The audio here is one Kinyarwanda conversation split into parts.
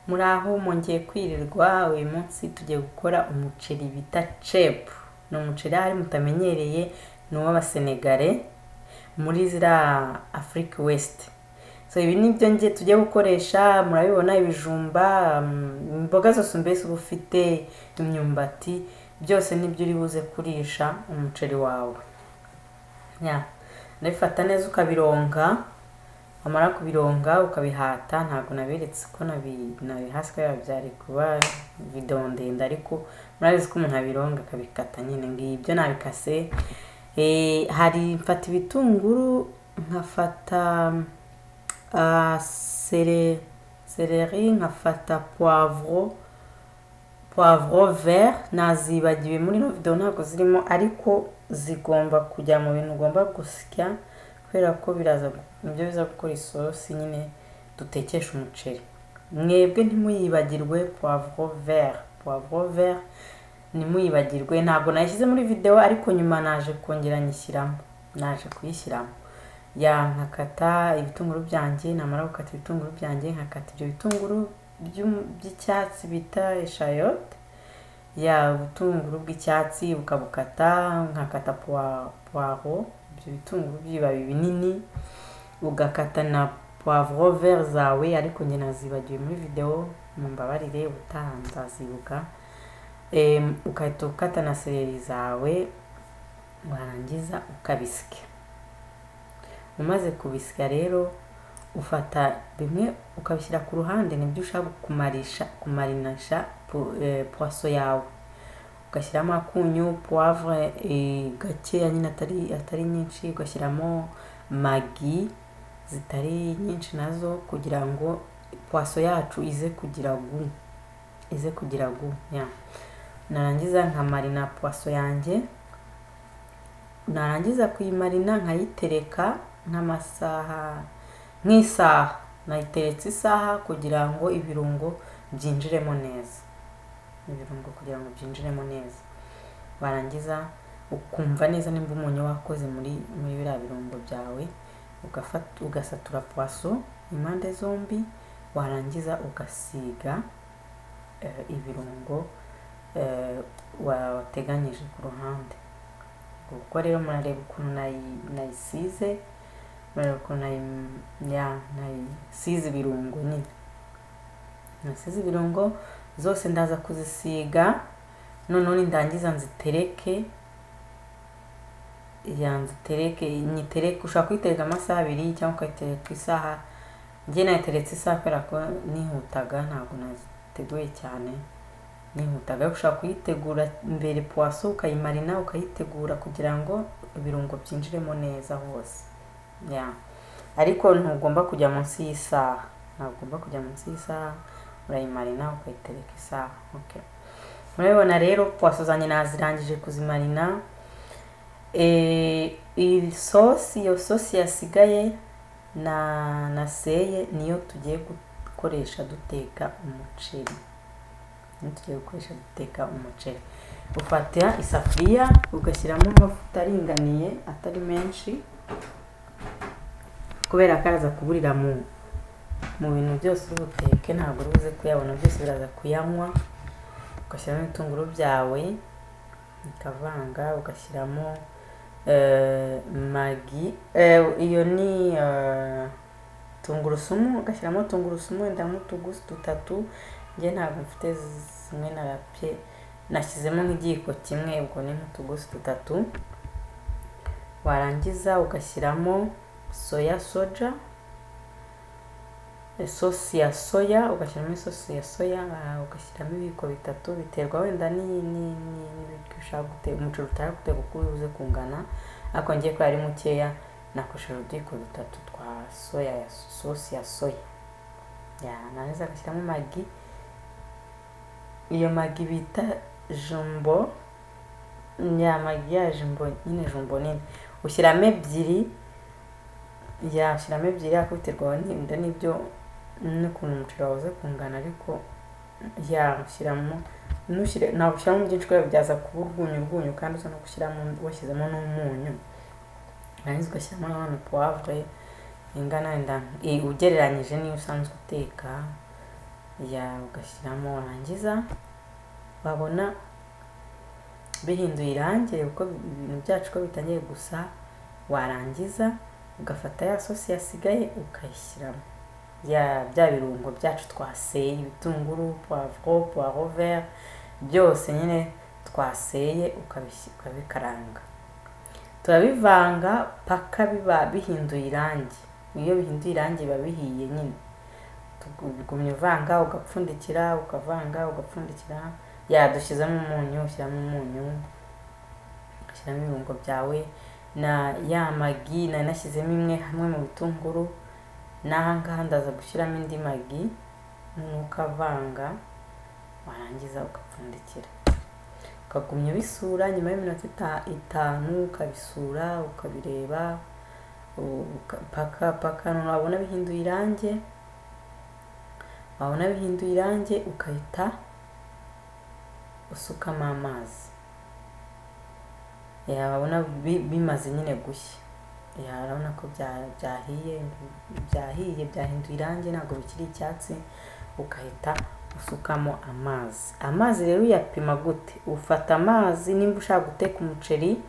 Muraho mwongeye kwirirwa. Uyu munsi tugiye gukora umuceri bita cep. Ni umuceri hari mutamenyereye, ni uw'abasenegale muri zira Afrique West. So ibi nibyo ngiye tugiye gukoresha. Murabibona ibijumba, imboga zose mbese uba ufite, imyumbati, byose nibyo uri buze kurisha umuceri wawe. Ndabifata neza ukabironga, wamara kubironga ukabihata. Ntabwo naberetse ko nabihasi kubera byari kuba video ndende, ariko murabizi ko umuntu abironga akabikata nyine. Ngibyo nabikase. Hari mfata ibitunguru, nkafata seleri, nkafata poivro vert. Nazibagiwe muri no video ntabwo zirimo, ariko zigomba kujya mu bintu ugomba gusya kubera ko biraza nibyo biza gukora isosi nyine dutekesha umuceri. Mwebwe ntimuyibagirwe poivro vert ntimuyibagirwe. Ntabwo nayishyize muri video, ariko nyuma naje kongera nyishyiramo, naje kuyishyiramo. Nkakata ibitunguru byanjye. Namara gukata ibitunguru byanjye, nkakata ibyo bitunguru by'icyatsi bita eshayot. Ubutunguru bw'icyatsi ukabukata. Nkakata poivro, ibyo bitunguru by'ibibabi binini. Ugakata na poivro vert zawe, ariko njye nazibagiwe muri video, mumbabarire ubutaha nzazibuka. Ukahita ukata na seleri zawe, warangiza ukabisya. Umaze kubisya rero, ufata bimwe ukabishyira ku ruhande, nibyo ushaka kumarinisha poisson yawe. Ugashyiramo akunyu, poivre gakeya nyine atari nyinshi. Ugashyiramo magi zitari nyinshi nazo, kugira ngo poisson yacu ize kugira gu. Narangiza nkamarina poisson yanjye. Narangiza kuyimarina nkayitereka nk'isaha. Nayiteretse isaha kugira ngo ibirungo byinjiremo neza. Warangiza ukumva neza nimba umunyu wakoze muri biriya birungo byawe. Ugasatura poisson impande zombi, warangiza ugasiga ibirungo wateganyije ku ruhande. Ubwo rero murareba ukuntu nayisize, murareba ukuntu nayisize ibirungo nyine. Nasize ibirungo zose ndaza kuzisiga. Noneho nindangiza nzitereke. Ushaka kuyitereka amasaha 2 cyangwa ukayitereka isaha. Njye nayiteretse isaha kubera ko nihutaga, ntabwo naziteguye cyane, nihutaga. Ushaka kuyitegura mbere poisson, ukayimarina, ukayitegura kugira ngo ibirungo byinjiremo neza hose. Ariko ntugomba kujya munsi y'isaha, urayimarina ukayitereka isaha. Murabibona rero poisson zanjye nazirangije kuzimarina. Iyo sosi yasigaye naseye niyo tugiye gukoresha duteka umuceri. Ufata isafuriya ugashyiramo amavuta aringaniye, atari menshi, kubera ko araza kuburira mu bintu byose uri buteke. Ntabwo uri buze kuyabona byose, biraza kuyanywa. Ugashyiramo ibitunguru byawe ukavanga. Ugashyiramo magi, iyo ni tungurusumu. Ugashyiramo tungurusumu wenda nk'utugusi 3. Njye ntabwo mfite zimwe narapye, nashyizemo nk'igiko kimwe, ubwo ni nk'utugusi 3. Warangiza ugashyiramo isosi ya soya. Ugashyiramo isosi ya soya, ugashyiramo ibiko 3. Biterwa wenda n'ibiryo ushaka guteka, umuceri utari guteka uko uze kungana. Ariko ngiye ko ari mukeya, nakoresheje udiko 3 twa sosi ya soya. Narangiza ugashyiramo magi. Iyo magi bita jumbo, magi ya jumbo nyine, jumbo nini. Ushyiramo 2. Ushyiramo 2 ariko biterwa n'ibyo n'ukuntu umuceri wawe uze kungana. Ariko ushyiramo, ntabwo ushyiramo byinshi kubera byaza kuba urwunyu, kandi uza no gushyiramo washyizemo n'umunyu. Narangiza ugashyiramo na poivre ingana ugereranyije niyo usanzwe uteka. ugashyiramo, warangiza wabona bihinduye irangi uko ibintu byacu ko bitangiye gusa, warangiza ugafata ya sosi yasigaye ukayishyiramo, bya birungo byacu twaseye, ibitunguru, poivro vert, byose nyine twaseye ukabikaranga. Turabivanga paka biba bihinduye irangi. Iyo bihinduye irangi biba bihiye nyine. Tugumya uvanga ugapfundikira, ukavanga ugapfundikira. Dushyizemo umunyu, ushyiramo umunyu, ugashyiramo ibirungo byawe, na ya magi nari nashyizemo imwe hamwe mu bitunguru, n'ahangaha ndaza gushyiramo indi magi, ukavanga, warangiza ugapfundikira, ukagumya ubisura. Nyuma y'iminota 5 ukabisura ukabireba paka wabona bihinduye irangi, ukahita usukamo amazi. Wabona bimaze nyine gushya, urabona ko byahiye, byahinduye irangi, ntabwo bikiri icyatsi, ukahita usukamo amazi. Amazi rero uyapima gute? Ufata amazi, nimba ushaka guteka umuceri,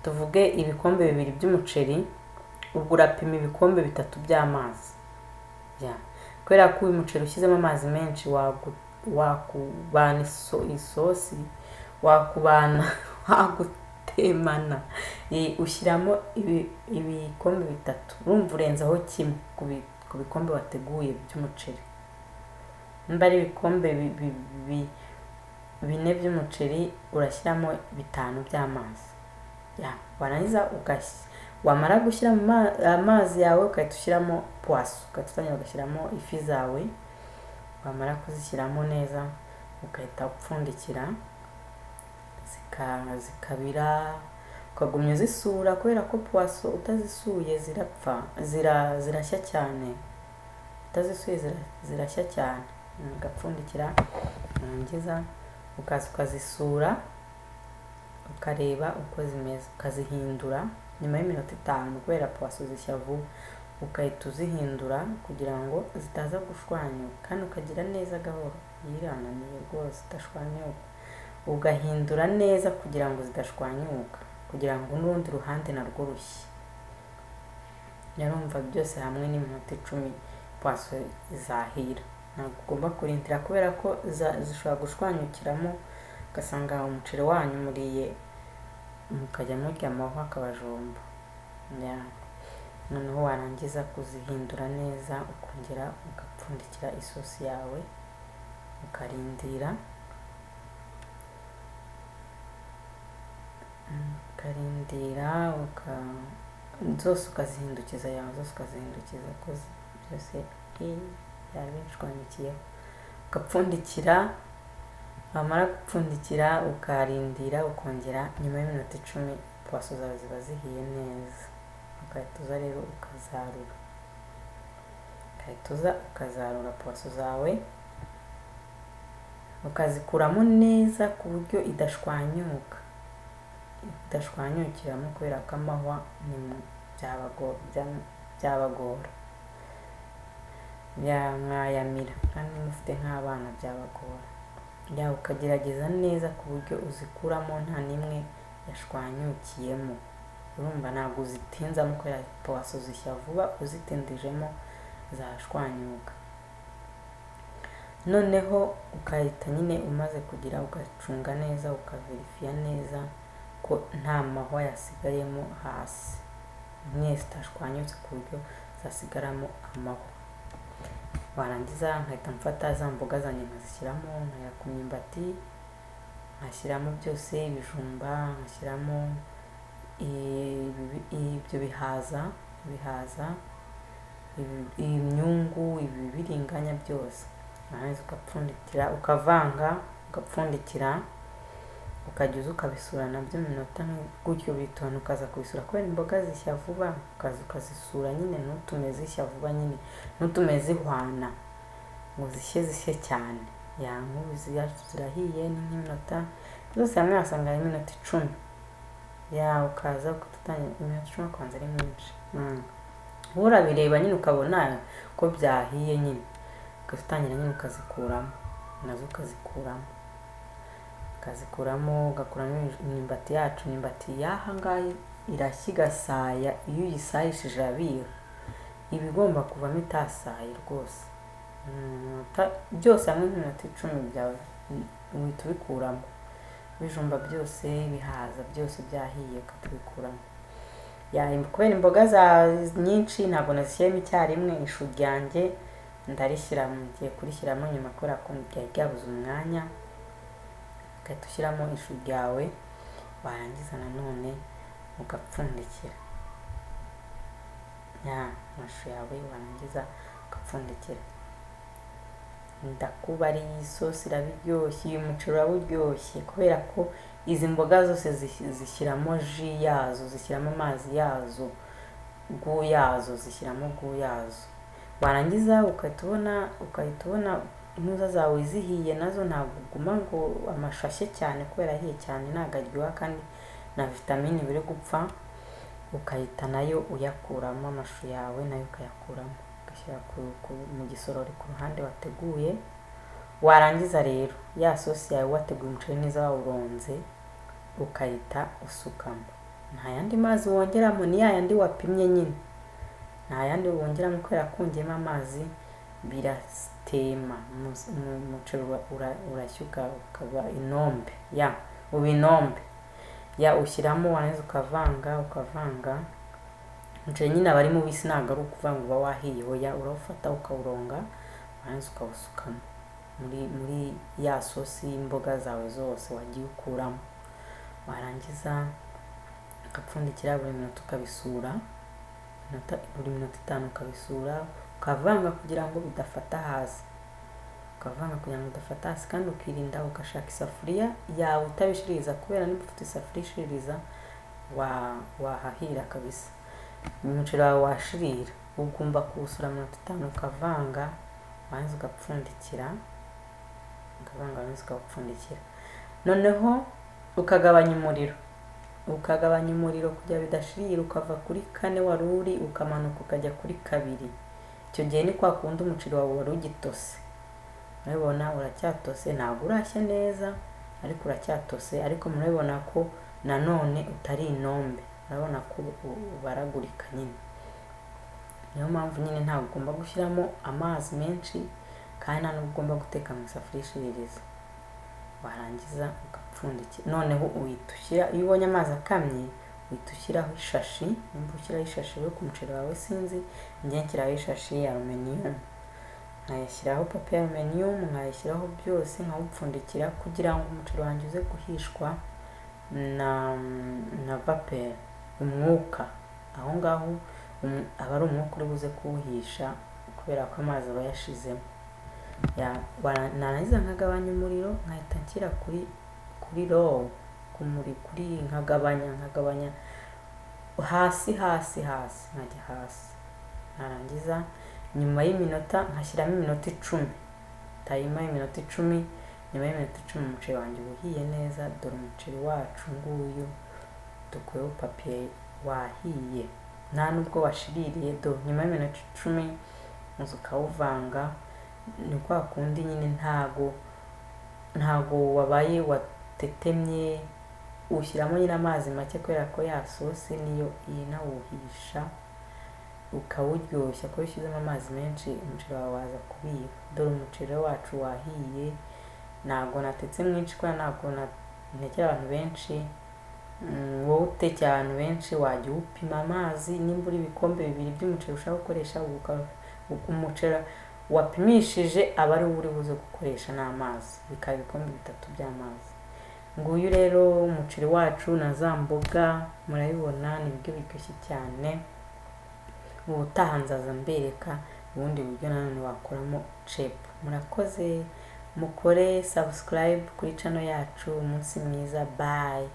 tuvuge ibikombe 2 by'umuceri, ubwo urapima ibikombe 3 by'amazi. Kubera ko uyu muceri ushyizemo amazi menshi wakubana isosi, wagutemana. Ushyiramo ibikombe 3, urumva urenzaho kimwe ku bikombe wateguye by'umuceri. Nimba ari ibikombe 4 by'umuceri, urashyiramo 5 by'amazi. Warangiza wamara gushyira amazi yawe, ukahita ushyiramo poisson, ukahita ugashyiramo ifi zawe. Wamara kuzishyiramo neza, ukahita upfundikira zikabira, ukagumya uzisura, kubera ko poisson utazisuye zirapfa, zirashya cyane. Utazisuye zirashya cyane. Ugapfundikira, warangiza ukaza ukazisura, ukareba uko zimeze, ukazihindura nyuma y'iminota 5, kubera poisson zishya vuba. Ukahita uzihindura kugira ngo zitaza gushwanyuka, kandi ukagira neza gahoro, yirananiye rwose idashwanyuka. Ugahindura neza kugira ngo zidashwanyuka, kugira ngo n'urundi ruhande narwo rushye. Urumva byose hamwe n'iminota 10 poisson izahira. Ntabwo ugomba kurindira, kubera ko zishobora gushwanyukiramo, ugasanga umuceri wanyu muriye mukajya murya amahwa akabajomba. Noneho warangiza kuzihindura neza, ukongera ugapfundikira isosi yawe, ukarindira zose ukazihindukiza, ko byose yabishwanyikiyeho. Ugapfundikira, wamara gupfundikira ukarindira, ukongera nyuma y'iminota 10 poisson zawe ziba zihiye neza. Ukahita uza rero ukazarura poisson zawe, ukazikuramo neza ku buryo idashwanyukiramo, kubera ko amahwa byabagora, mwayamira, kandi mufite nk'abana byabagora. Ukagerageza neza ku buryo uzikuramo nta n'imwe yashwanyukiyemo. Urumva ntabwo uzitinzamo, kubera poisson zishya vuba, uzitindijemo zashwanyuka. Noneho ukahita nyine umaze kugira, ugacunga neza, ukaverifiya neza ko nta mahwa yasigayemo hasi, mwese zitashwanyutse ku buryo zasigaramo amahwa. Warangiza nkahita mfata za mboga zanjye nkazishyiramo, nkaya ku myumbati, nkashyiramo byose, ibijumba, nkashyiramo ibyo bihaza, imyungu, ibibiringanya byose. Warangiza ugapfundikira, ukavanga, ugapfundikira, ukajya uza ukabisura nabyo minota gutyo bitona, ukaza kubisura, kubera imboga zishya vuba, ukaza ukazisura nyine, ntutume zishya vuba nyine, ntutume zihwana ngo zishye cyane. Nk'ubu zirahiye, ni nk'iminota zose hamwe wasanga ari iminota 10. Ukaza ukatangira iminota 10, kubanza ari myinshi. Urabireba nyine ukabona ko byahiye nyine, ugatangira nyine ukazikuramo, nazo ukazikuramo ugakuramo imyumbati yacu. Imyumbati y'aha ngaha irashya igasaya, iyo uyisayishije irabiha, iba igomba kuvamo itasaye rwose. Byose hamwe nk'iminota 10 byawe uhita ubikuramo, ibijumba byose, ibihaza byose byahiye ukatubikuramo. Kubera imboga nyinshi ntabwo nazishyiramo icyarimwe. Ishu ryanjye ngiye kurishyiramo nyuma kubera ko ryari ryabuze umwanya. Ugahita ushyiramo ishu ryawe, warangiza nanone ugapfundikira. Amashu yawe warangiza ugapfundikira. Ndakuba ari isosi irabiryoshye, uyu muceri uraba uryoshye kubera ko izi mboga zose zishyiramo ji yazo, zishyiramo amazi yazo, zishyiramo gu yazo. Warangiza ukahita ubona intuza zawe zihiye, nazo ntabwo uguma ngo amashu ashye cyane kubera ahiye cyane ntabwo aryoha kandi na vitamini biri gupfa. Ukahita nayo uyakuramo, amashu yawe nayo ukayakuramo, ugashyira mu gisorori ku ruhande wateguye. Warangiza rero ya sosi yawe wateguye umuceri neza wawuronze, ukahita usukamo. Nta yandi mazi wongeramo, ni yandi wapimye nyine, nta yandi wongeramo kubera ko wongeyemo amazi biratema, umuceri urashyuka ukaba inombe. Uba inombe. Ushyiramo warangiza ukavanga. Umuceri nyine aba ari mubisi, ntabwo ari ukuvanga uba wahiye. Urawufata ukawuronga, warangiza ukawusukamo muri ya sosi y'imboga zawe zose wagiye ukuramo. Warangiza ugapfundikira buri minota ukabisura, buri minota 5 ukabisura, ukavanga kugira ngo bidafata hasi. Kandi ukirinda ugashaka isafuriya yawe utabishiririza, kubera niba ufite isafuriya ishiririza wahahira kabisa. Umuceri wawe washirira, ugomba kuwusura minota 5 ukavanga, warangiza ugapfundikira. Noneho ukagabanya umuriro kugira bidashirira, ukava kuri 4 wari uri ukamanuka ukajya kuri 2. Icyo gihe ni kwa kundi umuceri wawe wari ugitose. Murabibona uracyatose, ntabwo urashya neza ariko uracyatose, ariko murabibona ko nanone utari inombe, urabona ko ubaragurika nyine. Niyo mpamvu nyine ntabwo ugomba gushyiramo amazi menshi kandi nta nubwo ugomba guteka mu isafuriya ishiririza. Warangiza ugapfundikira. Noneho uhita ushyira, iyo ubonye amazi akamye uhita ushyiraho ishashi. Nimba ushyiraho ishashi yo ku muceri wawe sinzi, njye nshyiraho ishashi ya aluminium, nkayashyiraho papier aluminium, nkayashyiraho byose, nkawupfundikira kugira ngo umuceri wanjye uze guhishwa na vapeur, umwuka. Aho ngaho aba ari umwuka uri buze kuwuhisha kubera ko amazi aba yashizemo. Narangiza nkagabanya umuriro, nkahita nshyira kuri low, nkagabanya hasi, nkajya hasi. Narangiza nyuma y'iminota nkashyiramo iminota 10, tayima y'iminota 10. Nyuma y'iminota 10 umuceri wanjye uhiye neza. Dore umuceri wacu nguyu, dukuyeho papier, wahiye nta nubwo washiririye. Nyuma y'iminota 10 uza ukawuvanga. Ni kwa kundi nyine ntago wabaye watetemye, ushyiramo nyine amazi make kubera ko ya sosi niyo inawuhisha, ukawuryoshya. Kuko ushyizemo amazi menshi umuceri wawe waza kubiha. Dore umuceri wacu wahiye, ntabwo natetse mwinshi kubera ntabwo ntekera abantu benshi. Wowe utekera abantu benshi wajya upima amazi. Nimba uri ibikombe 2 by'umuceri ushaka gukoresha, umuceri wapimishije aba ari uri buze gukoresha n'amazi, bikaba ibikombe 3 by'amazi. Nguyu rero umuceri wacu na za mboga, murabibona ni ibiryo biryoshye cyane. Ubutaha nzaza mbereka ubundi buryo nanone wakoramo chip. Murakoze, mukore subscribe kuri channel yacu. Umunsi mwiza, bye.